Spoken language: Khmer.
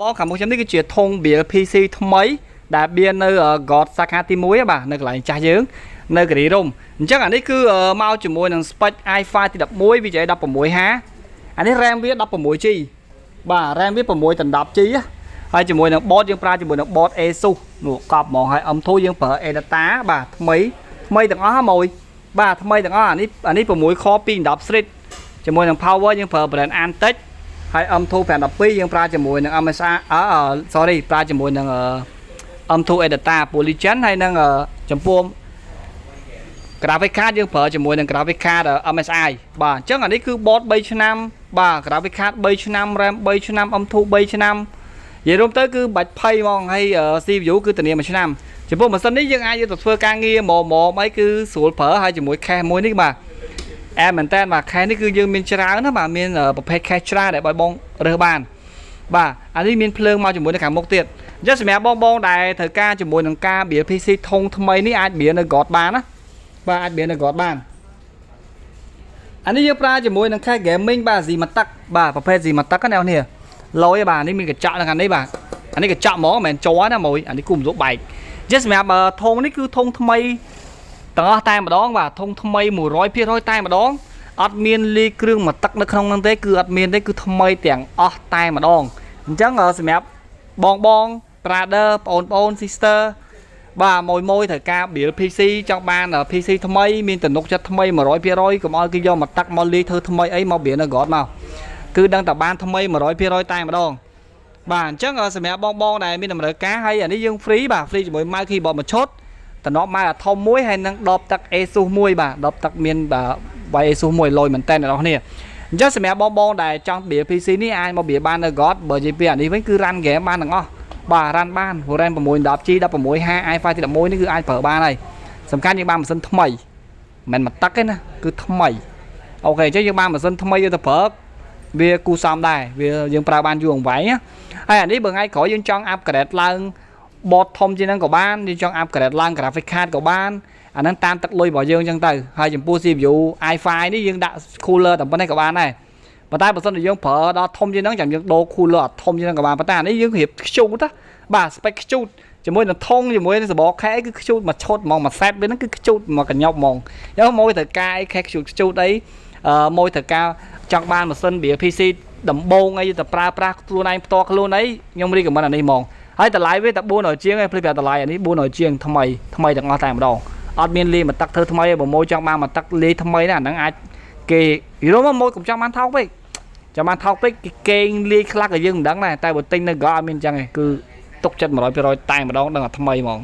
បងខាងមុខខ្ញុំនេះគឺជាធុង BLPC ថ្មីដែលមាននៅ God សាខាទី1បាទនៅកន្លែងចាស់យើងនៅគិរីរម្យអញ្ចឹងអានេះគឺមកជាមួយនឹង spec i5 ទី11 VGA 16H អានេះ RAM វា 16G បាទ RAM វា 6.10G ហើយជាមួយនឹង board យើងប្រើជាមួយនឹង board Asus នោះកប់ហ្មងហើយ M2 យើងប្រើ Adata បាទថ្មីទាំងអស់ហ្មងបាទថ្មីទាំងអស់អានេះ6 core 210 thread ជាមួយនឹង power យើងប្រើ brand Antec ហើយ M2 512 យើងប្រើជាមួយនឹង MSA ប្រើជាមួយនឹង M2 Adata Polygen ហើយនឹងចំពោះ graphic card យើងប្រើជាមួយនឹង graphic card MSI បាទអញ្ចឹងអានេះគឺ board 3 ឆ្នាំបាទ graphic card 3 ឆ្នាំ RAM 3 ឆ្នាំ M2 3 ឆ្នាំនិយាយរួមទៅគឺបាច់ភ័យហ្មងហើយ CPU គឺធានា1ឆ្នាំចំពោះម៉ាស៊ីននេះយើងអាចយកទៅធ្វើការងារម៉មអីគឺស្រួលប្រើហើយជាមួយ cache មួយនេះបាទមែនតើបាទ cache នេះគឺយើងមានច្រើនណាបាទមានប្រភេទ cache ច្រើនដែលបងរើសបានបាទអានេះមានភ្លើងមកជាមួយនៅខាងមុខទៀតអញ្ចឹងសម្រាប់បងដែលត្រូវការជាមួយនឹងការ BLPC ធុងថ្មីនេះអាចបៀនៅ God បានណាបាទអាចបៀនៅ God បានអានេះយើងប្រើជាមួយនឹង cache gaming បាទ Zimatic បាទប្រភេទ Zimatic ណាអ្នកនេះលយបាទនេះមានកញ្ចក់នៅខាងនេះបាទអានេះកញ្ចក់ហ្មងមិនមែនជ័រណាមួយអានេះគូមិនសុខបែកអញ្ចឹងសម្រាប់ធុងនេះគឺធុងថ្មីទាំងអស់តែម្ដងបាទធុងថ្មី 100% តែម្ដងអត់មានលីគ្រឿងមកទឹកនៅក្នុងហ្នឹងទេគឺអត់មានទេគឺថ្មីទាំងអស់តែម្ដងអញ្ចឹងសម្រាប់បង brother បង sister បាទមួយត្រូវការ BLPC ចង់បាន PC ថ្មីមានទំនុកចិត្តថ្មី 100% កុំឲ្យគេយកមកទឹកមកលីធ្វើថ្មីអីមកវានៅក្រោតមកគឺដឹងតែបានថ្មី 100% តែម្ដងបាទអញ្ចឹងសម្រាប់បងដែលមានតម្រូវការហើយអានេះយើង free បាទ free ជាមួយ mouse keyboard មួយឈុតតំណប់ mouse អាធំមួយហើយនឹងដបទឹក Asus មួយបាទដបទឹកមានបាទ Asus មួយលយមែនតើអ្នកនរគ្នាអញ្ចឹងសម្រាប់បងដែលចង់ BLPC នេះអាចមកវាបាននៅក្រោតបើនិយាយពីអានេះវិញគឺ run game បានទាំងអស់បាទ run បាន RAM 610G 16H i5 ទី11នេះគឺអាចប្រើបានហើយសំខាន់យើងបានម៉ាស៊ីនថ្មីមិនមែនមកទឹកទេណាគឺថ្មីអូខេអញ្ចឹងយើងបានម៉ាស៊ីនថ្មីយកទៅប្រើវាគូសំដែរវាយើងប្រើបានយូរអង្វែងណាហើយអានេះបើថ្ងៃក្រោយយើងចង់ upgrade ឡើង board ធំជាងហ្នឹងក៏បានយើងចង់ upgrade ឡើង graphic card ក៏បានអាហ្នឹងតាមទឹកលុយរបស់យើងអញ្ចឹងទៅហើយចំពោះ CPU i5 នេះយើងដាក់ cooler តែប៉ុណ្ណេះក៏បានដែរប៉ុន្តែបើសិនជាយើងប្រើដល់ធំជាងហ្នឹងចាំយើងដូរ cooler អត់ធំជាងហ្នឹងក៏បានប៉ុន្តែអានេះយើងរៀបខ្ជូតណាបាទ spec ខ្ជូតជាមួយនឹងធុងជាមួយនឹងសបកខែគឺខ្ជូតមកឈុតហ្មងមក set វាហ្នឹងគឺខ្ជូតមកកញ្ញប់ហ្មងអញ្ចឹងមួយត្រូវការអីខែខ្ជូតអីមួយត្រូវការចង់បានម៉ាស៊ីន BLPC ដំបងអីទៅប្រើប្រាស់ខ្លួនឯងផ្ទាល់ខ្លួនអីខ្ញុំរីកមិនអានេះហ្មងហើយតម្លៃវាតែ400ជាងឯងភ្លេចប្រាប់តម្លៃអានេះ400ជាងថ្មីទាំងអស់តែម្ដងអត់មានលេមកទឹកធ្វើថ្មីឯងបើមួយចង់បានមកទឹកលេថ្មីណាអាហ្នឹងអាចគេយល់មកមួយកុំចង់បានថោកពេកចាំបានថោកពេកគេលេខ្លះក៏យើងមិនដឹងដែរតែបើទិញនៅក៏អត់មានអញ្ចឹងឯងគឺទុកចិត្ត 100% តែម្ដងដឹងតែថ្មីហ្មង